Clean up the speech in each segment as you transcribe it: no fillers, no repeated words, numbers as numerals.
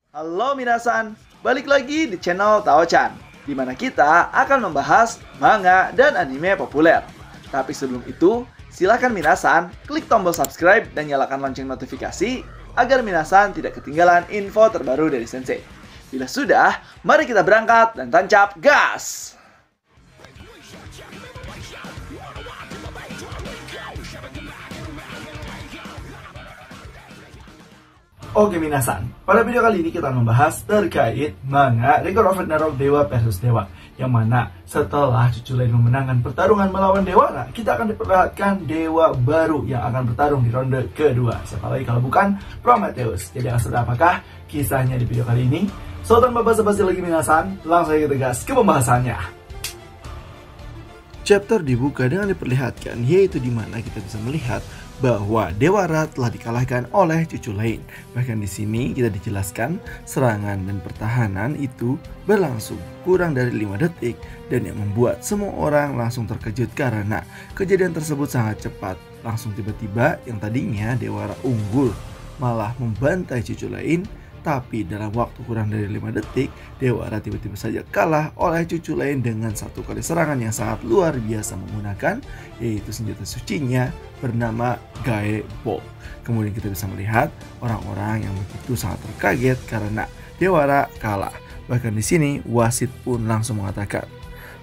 Halo minasan, balik lagi di channel Tao-chan, di mana kita akan membahas manga dan anime populer. Tapi sebelum itu, silakan minasan klik tombol subscribe dan nyalakan lonceng notifikasi agar minasan tidak ketinggalan info terbaru dari Sensei. Bila sudah, mari kita berangkat dan tancap gas! Oke minasan, pada video kali ini kita membahas terkait manga Record of Ragnarok Dewa versus Dewa, yang mana setelah Cuculain memenangkan pertarungan melawan Dewara, kita akan diperlihatkan Dewa baru yang akan bertarung di ronde kedua. Siapa lagi kalau bukan Prometheus. Jadi sudah apakah kisahnya di video kali ini? So tanpa basa-basi lagi minasan, langsung kita gas ke pembahasannya. Chapter dibuka dengan diperlihatkan, yaitu di mana kita bisa melihat bahwa Dewara telah dikalahkan oleh Cuculain. Bahkan di sini kita dijelaskan serangan dan pertahanan itu berlangsung kurang dari 5 detik dan yang membuat semua orang langsung terkejut karena kejadian tersebut sangat cepat. Langsung tiba-tiba yang tadinya Dewara unggul malah membantai Cuculain. Tapi dalam waktu kurang dari 5 detik, Dewara tiba-tiba saja kalah oleh Cuculain dengan satu kali serangan yang sangat luar biasa menggunakan, yaitu senjata sucinya bernama Gae Bolt. Kemudian kita bisa melihat orang-orang yang begitu sangat terkaget karena Dewara kalah. Bahkan di sini wasit pun langsung mengatakan,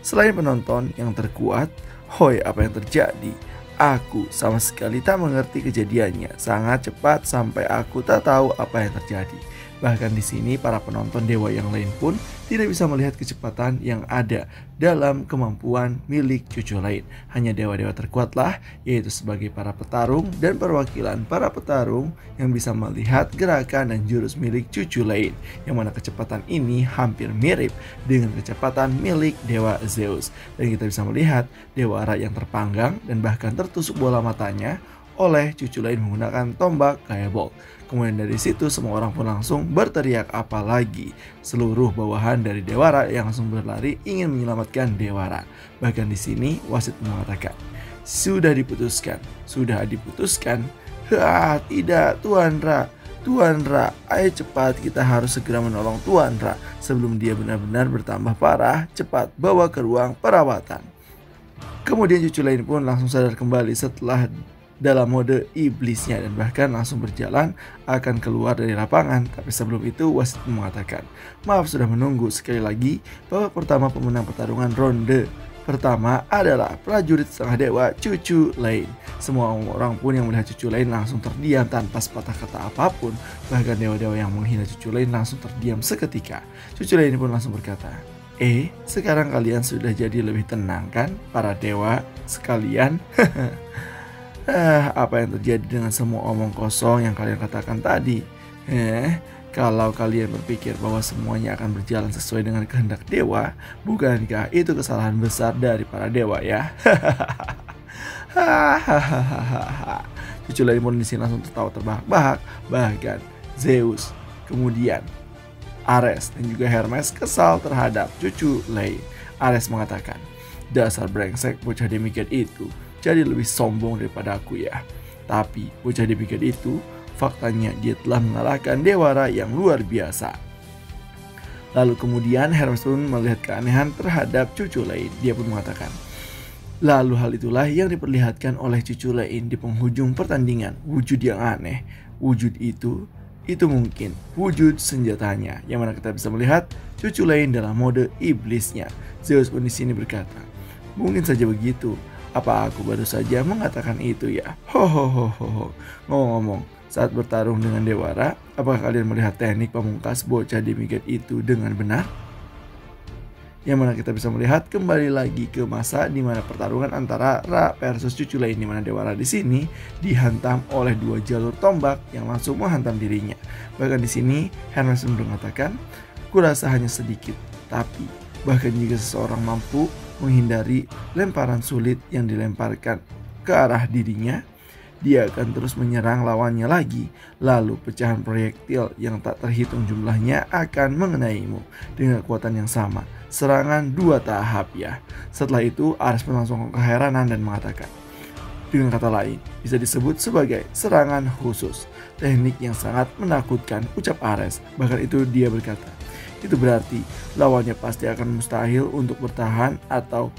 selain penonton yang terkuat, hoi apa yang terjadi? Aku sama sekali tak mengerti kejadiannya, sangat cepat sampai aku tak tahu apa yang terjadi. Bahkan di sini para penonton dewa yang lain pun tidak bisa melihat kecepatan yang ada dalam kemampuan milik Cuculain. Hanya dewa-dewa terkuatlah, yaitu sebagai para petarung dan perwakilan para petarung yang bisa melihat gerakan dan jurus milik Cuculain, yang mana kecepatan ini hampir mirip dengan kecepatan milik dewa Zeus. Dan kita bisa melihat Dewara yang terpanggang dan bahkan tertusuk bola matanya oleh Cuculain menggunakan tombak Gae Bolt. Kemudian dari situ semua orang pun langsung berteriak, apalagi seluruh bawahan dari Dewara yang langsung berlari ingin menyelamatkan Dewara. Bahkan di sini wasit mengatakan, sudah diputuskan. Tidak Tuan Ra, ayo cepat, kita harus segera menolong Tuan Ra sebelum dia benar-benar bertambah parah. Cepat bawa ke ruang perawatan. Kemudian Cuculain pun langsung sadar kembali setelah dalam mode iblisnya dan bahkan langsung berjalan akan keluar dari lapangan. Tapi sebelum itu wasit mengatakan, maaf sudah menunggu. Sekali lagi, babak pertama pemenang pertarungan ronde pertama adalah prajurit setengah dewa Cuculain. Semua orang pun yang melihat Cuculain langsung terdiam tanpa sepatah kata apapun. Bahkan dewa-dewa yang menghina Cuculain langsung terdiam seketika. Cuculain pun langsung berkata, sekarang kalian sudah jadi lebih tenang kan para dewa sekalian? Apa yang terjadi dengan semua omong kosong yang kalian katakan tadi? Kalau kalian berpikir bahwa semuanya akan berjalan sesuai dengan kehendak dewa, bukankah itu kesalahan besar dari para dewa ya? Cuculain pun di sini langsung tertawa terbahak-bahak. Bahkan Zeus, kemudian Ares dan juga Hermes kesal terhadap Cuculain. Ares mengatakan, dasar brengsek bocah demikian itu, jadi lebih sombong daripada aku ya. Tapi bocah demikian itu, faktanya dia telah mengalahkan Dewara yang luar biasa. Lalu kemudian Hermes pun melihat keanehan terhadap Cuculain. Dia pun mengatakan, lalu hal itulah yang diperlihatkan oleh Cuculain di penghujung pertandingan. Wujud yang aneh. Wujud itu mungkin wujud senjatanya, yang mana kita bisa melihat Cuculain dalam mode iblisnya. Zeus pun di sini berkata, mungkin saja begitu. Apa aku baru saja mengatakan itu ya? Ngomong-ngomong, saat bertarung dengan Dewara, apakah kalian melihat teknik pamungkas bocah demikian itu dengan benar? Yang mana kita bisa melihat kembali lagi ke masa di mana pertarungan antara Ra versus Cuculain, di mana Dewara di sini dihantam oleh 2 jalur tombak yang langsung menghantam dirinya. Bahkan di sini Hermes mengatakan, kurasa hanya sedikit, tapi bahkan jika seseorang mampu menghindari lemparan sulit yang dilemparkan ke arah dirinya, dia akan terus menyerang lawannya lagi. Lalu pecahan proyektil yang tak terhitung jumlahnya akan mengenaimu dengan kekuatan yang sama. Serangan 2 tahap ya. Setelah itu Ares pun langsung keheranan dan mengatakan, Dengan kata lain, bisa disebut sebagai serangan khusus. Teknik yang sangat menakutkan, ucap Ares. Bahkan itu dia berkata, itu berarti lawannya pasti akan mustahil untuk bertahan atau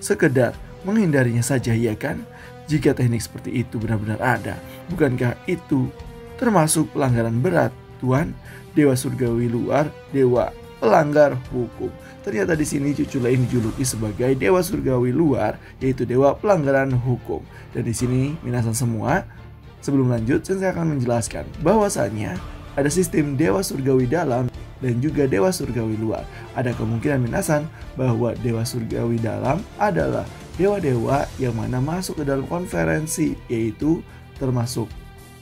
sekedar menghindarinya saja, ya kan? Jika teknik seperti itu benar-benar ada, bukankah itu termasuk pelanggaran berat, Tuan? Dewa surgawi luar, dewa pelanggar hukum. Ternyata di sini cucu lain dijuluki sebagai dewa surgawi luar, yaitu dewa pelanggaran hukum. Dan di sini minasan semua, sebelum lanjut saya akan menjelaskan bahwasannya ada sistem dewa surgawi dalam dan juga dewa surgawi luar. Ada kemungkinan minasan bahwa dewa surgawi dalam adalah dewa-dewa yang mana masuk ke dalam konferensi, yaitu termasuk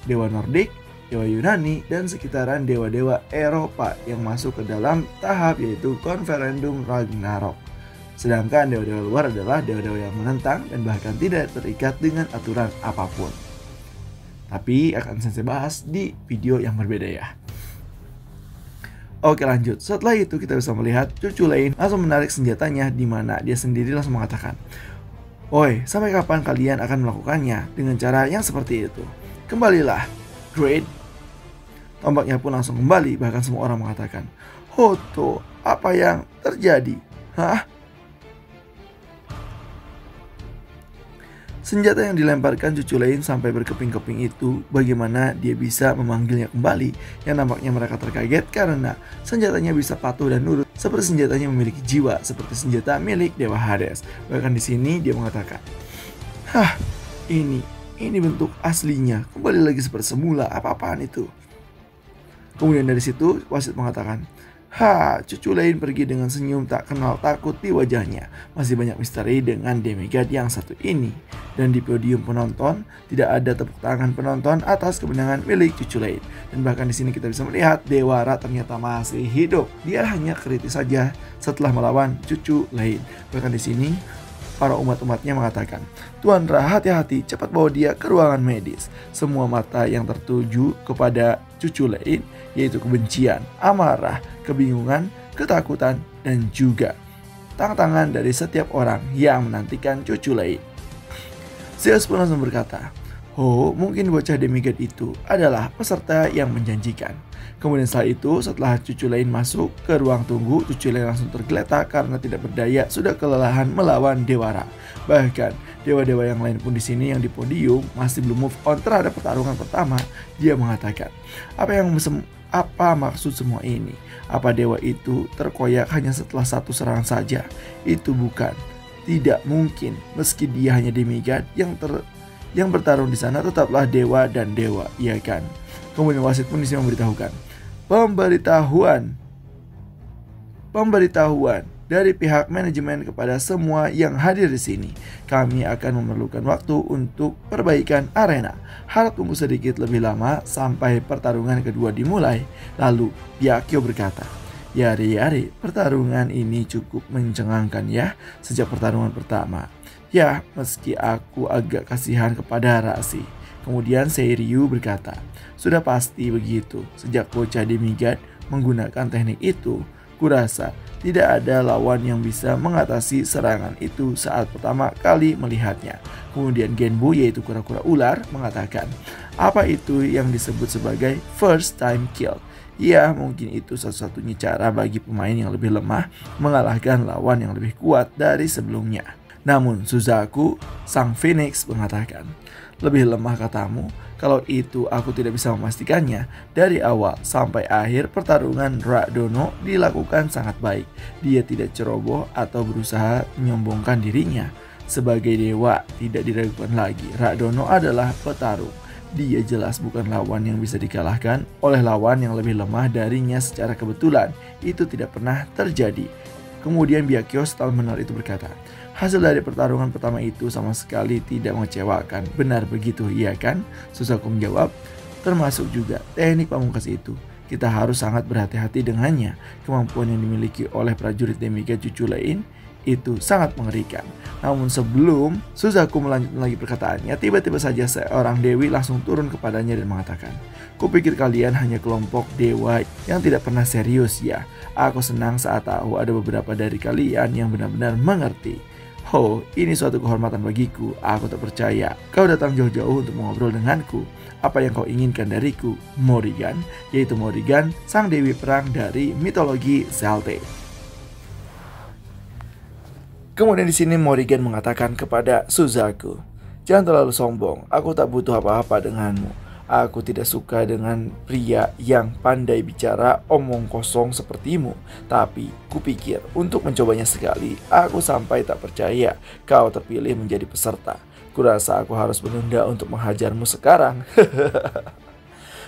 dewa Nordik, dewa Yunani, dan sekitaran dewa-dewa Eropa yang masuk ke dalam tahap yaitu Konferendum Ragnarok. Sedangkan dewa-dewa luar adalah dewa-dewa yang menentang dan bahkan tidak terikat dengan aturan apapun. Tapi akan saya bahas di video yang berbeda ya. Oke lanjut, setelah itu kita bisa melihat cucu lain langsung menarik senjatanya, di mana dia sendiri langsung mengatakan, "Oi, sampai kapan kalian akan melakukannya dengan cara yang seperti itu? Kembalilah, Great." Tombaknya pun langsung kembali, bahkan semua orang mengatakan, "Hoto, apa yang terjadi? Hah?" Senjata yang dilemparkan cucu lain sampai berkeping-keping itu, bagaimana dia bisa memanggilnya kembali? Yang nampaknya mereka terkaget karena senjatanya bisa patuh dan nurut, seperti senjatanya memiliki jiwa, seperti senjata milik Dewa Hades. Bahkan di sini dia mengatakan, "Hah, ini bentuk aslinya, kembali lagi seperti semula, apa-apaan itu?" Kemudian dari situ wasit mengatakan, cucu lain pergi dengan senyum tak kenal takut di wajahnya. Masih banyak misteri dengan demigod yang satu ini. Dan di podium penonton, tidak ada tepuk tangan penonton atas kemenangan milik cucu lain. Dan bahkan di sini kita bisa melihat Dewara ternyata masih hidup. Dia hanya kritis saja setelah melawan cucu lain. Bahkan di sini para umat-umatnya mengatakan, "Tuan Ra, hati-hati, cepat bawa dia ke ruangan medis." Semua mata yang tertuju kepada cucu lain, yaitu kebencian, amarah, kebingungan, ketakutan, dan juga tantangan dari setiap orang yang menantikan cucu lain. Zeus pun langsung berkata, mungkin bocah demigod itu adalah peserta yang menjanjikan. Kemudian setelah itu, setelah cucu lain masuk ke ruang tunggu, cucu lain langsung tergeletak karena tidak berdaya, sudah kelelahan melawan Dewara. Bahkan dewa-dewa yang lain pun di sini yang di podium masih belum move on terhadap pertarungan pertama. Dia mengatakan, apa maksud semua ini? Apa dewa itu terkoyak hanya setelah satu serangan saja? Itu tidak mungkin. Meski dia hanya demigod, yang bertarung di sana tetaplah dewa dan dewa, iya kan? Kemudian wasit pun di sini memberitahukan, pemberitahuan dari pihak manajemen kepada semua yang hadir di sini. Kami akan memerlukan waktu untuk perbaikan arena. Harap tunggu sedikit lebih lama sampai pertarungan kedua dimulai. Lalu Byakuya berkata, Yari, pertarungan ini cukup mencengangkan ya sejak pertarungan pertama. Ya, meski aku agak kasihan kepada Rasi. Kemudian Seiryu berkata, sudah pasti begitu. Sejak bocah demigod menggunakan teknik itu, kurasa tidak ada lawan yang bisa mengatasi serangan itu saat pertama kali melihatnya. Kemudian Genbu, yaitu kura-kura ular, mengatakan, apa itu yang disebut sebagai first time kill? Ya, mungkin itu satu-satunya cara bagi pemain yang lebih lemah mengalahkan lawan yang lebih kuat dari sebelumnya. Namun Suzaku, sang Phoenix, mengatakan, lebih lemah katamu? Kalau itu aku tidak bisa memastikannya. Dari awal sampai akhir pertarungan, Radono dilakukan sangat baik. Dia tidak ceroboh atau berusaha menyombongkan dirinya. Sebagai dewa tidak diragukan lagi, Radono adalah petarung. Dia jelas bukan lawan yang bisa dikalahkan oleh lawan yang lebih lemah darinya secara kebetulan. Itu tidak pernah terjadi. Kemudian Byakuya setelah mendengar itu berkata, hasil dari pertarungan pertama itu sama sekali tidak mengecewakan. Benar begitu, iya kan? Suzaku menjawab, termasuk juga teknik pamungkas itu. Kita harus sangat berhati-hati dengannya. Kemampuan yang dimiliki oleh prajurit demigod cucu lain itu sangat mengerikan. Namun sebelum Suzaku melanjutkan lagi perkataannya, tiba-tiba saja seorang dewi langsung turun kepadanya dan mengatakan, kupikir kalian hanya kelompok dewa yang tidak pernah serius ya. Aku senang saat tahu ada beberapa dari kalian yang benar-benar mengerti. Oh, ini suatu kehormatan bagiku. Aku tak percaya kau datang jauh-jauh untuk mengobrol denganku. Apa yang kau inginkan dariku, Morrigan? Yaitu Morrigan, sang dewi perang dari mitologi Celtic. Kemudian di sini Morrigan mengatakan kepada Suzaku, "Jangan terlalu sombong, aku tak butuh apa-apa denganmu. Aku tidak suka dengan pria yang pandai bicara omong kosong sepertimu. Tapi kupikir untuk mencobanya sekali, aku sampai tak percaya kau terpilih menjadi peserta. Kurasa aku harus menunda untuk menghajarmu sekarang."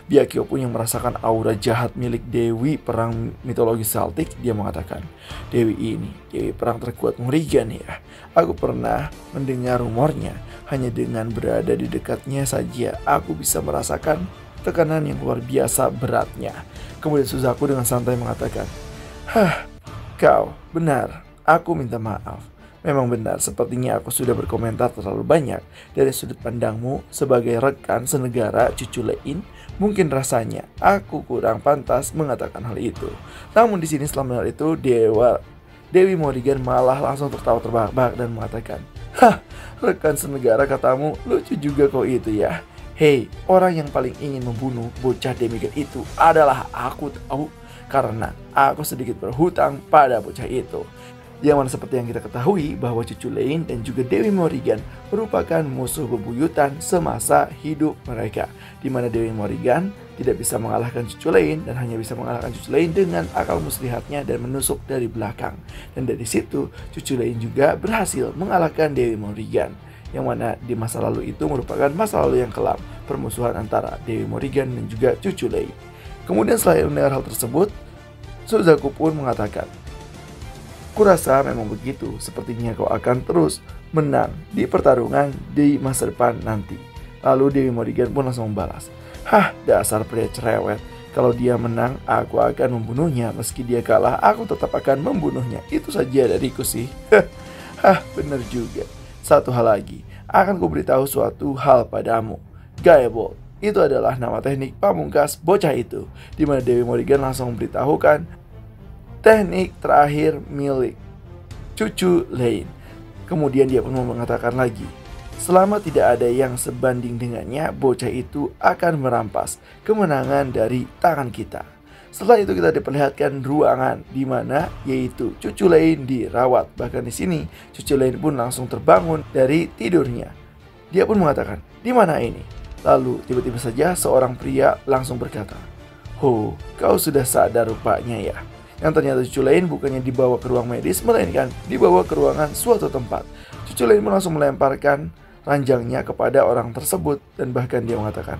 Byakuya pun yang merasakan aura jahat milik Dewi Perang mitologi Celtic, dia mengatakan, "Dewi ini, Dewi Perang terkuat Morrigan ya. Aku pernah mendengar rumornya. Hanya dengan berada di dekatnya saja, aku bisa merasakan tekanan yang luar biasa beratnya." Kemudian Suzaku dengan santai mengatakan, Kau, benar, aku minta maaf. Memang benar, sepertinya aku sudah berkomentar terlalu banyak. Dari sudut pandangmu sebagai rekan senegara cucu Lein, mungkin rasanya aku kurang pantas mengatakan hal itu. Namun di sini setelah mendengar itu, Dewi Morrigan malah langsung tertawa terbahak-bahak dan mengatakan, rekan senegara katamu, lucu juga kau itu ya. Hei, orang yang paling ingin membunuh bocah demigod itu adalah aku tahu. Karena aku sedikit berhutang pada bocah itu. Yang mana seperti yang kita ketahui bahwa cucu Lein dan juga Dewi Morrigan merupakan musuh bebuyutan semasa hidup mereka, di mana Dewi Morrigan tidak bisa mengalahkan cucu Lein dan hanya bisa mengalahkan cucu Lein dengan akal muslihatnya dan menusuk dari belakang. Dan dari situ cucu Lein juga berhasil mengalahkan Dewi Morrigan, yang mana di masa lalu itu merupakan masa lalu yang kelam, permusuhan antara Dewi Morrigan dan juga cucu Lein. Kemudian setelah mendengar hal tersebut, Suzaku pun mengatakan, "Kurasa memang begitu, sepertinya kau akan terus menang di pertarungan di masa depan nanti." Lalu Dewi Morrigan pun langsung membalas, dasar pria cerewet. Kalau dia menang, aku akan membunuhnya. Meski dia kalah, aku tetap akan membunuhnya. Itu saja dariku sih." Benar juga. Satu hal lagi, akan kuberitahu suatu hal padamu. Gaebold, itu adalah nama teknik pamungkas bocah itu, di mana Dewi Morrigan langsung memberitahukan teknik terakhir milik cucu Lein. Kemudian dia pun mengatakan lagi, selama tidak ada yang sebanding dengannya, bocah itu akan merampas kemenangan dari tangan kita. Setelah itu kita diperlihatkan ruangan di mana yaitu cucu Lein dirawat. Bahkan di sini cucu Lein pun langsung terbangun dari tidurnya. Dia pun mengatakan, "Di mana ini?" Lalu tiba-tiba saja seorang pria langsung berkata, kau sudah sadar rupanya ya." Yang ternyata cucu Lein bukannya dibawa ke ruang medis, melainkan dibawa ke ruangan suatu tempat. Cucu Lein pun langsung melemparkan ranjangnya kepada orang tersebut. Dan bahkan dia mengatakan,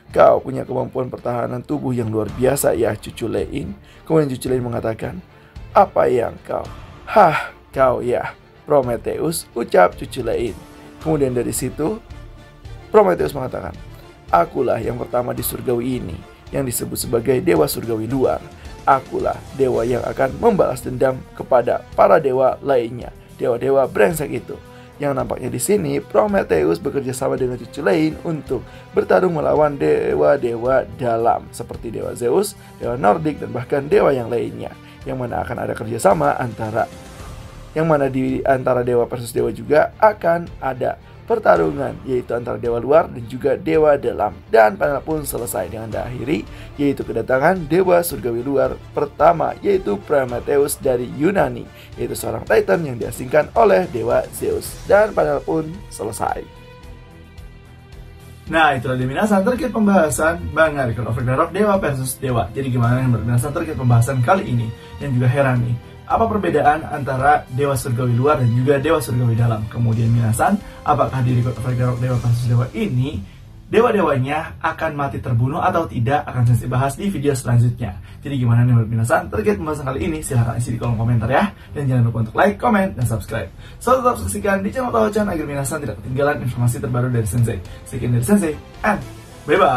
kau punya kemampuan pertahanan tubuh yang luar biasa ya cucu Lein." Kemudian cucu Lein mengatakan, "Apa yang kau? Kau ya Prometheus," ucap cucu Lein. Kemudian dari situ Prometheus mengatakan, "Akulah yang pertama di surgawi ini, yang disebut sebagai dewa surgawi luar. Akulah dewa yang akan membalas dendam kepada para dewa lainnya, dewa-dewa brengsek itu." Yang nampaknya di sini Prometheus bekerja sama dengan cucu Lein untuk bertarung melawan dewa-dewa dalam seperti dewa Zeus, dewa Nordik, dan bahkan dewa yang lainnya. Yang mana akan ada kerjasama di antara dewa versus dewa juga akan ada pertarungan, yaitu antara dewa luar dan juga dewa dalam. Dan panel pun selesai dengan diakhiri, yaitu kedatangan dewa surgawi luar pertama, yaitu Prometheus dari Yunani, yaitu seorang Titan yang diasingkan oleh dewa Zeus. Dan panel pun selesai. Nah, itulah minasan terkait pembahasan manga Record of Ragnarok Dewa versus Dewa. Jadi gimana yang minasan terkait pembahasan kali ini? Yang juga heran nih, apa perbedaan antara dewa surgawi luar dan juga dewa surgawi dalam? Kemudian minasan, apakah di Record of Ragnarok Dewa versus Dewa ini dewa-dewanya akan mati terbunuh atau tidak? Akan saya bahas di video selanjutnya. Jadi gimana nih menurut minasan terkait pembahasan kali ini? Silahkan isi di kolom komentar ya. Dan jangan lupa untuk like, komen, dan subscribe. So tetap saksikan di channel Taochan agar minasan tidak ketinggalan informasi terbaru dari Sensei. Sekian dari Sensei, and bye-bye.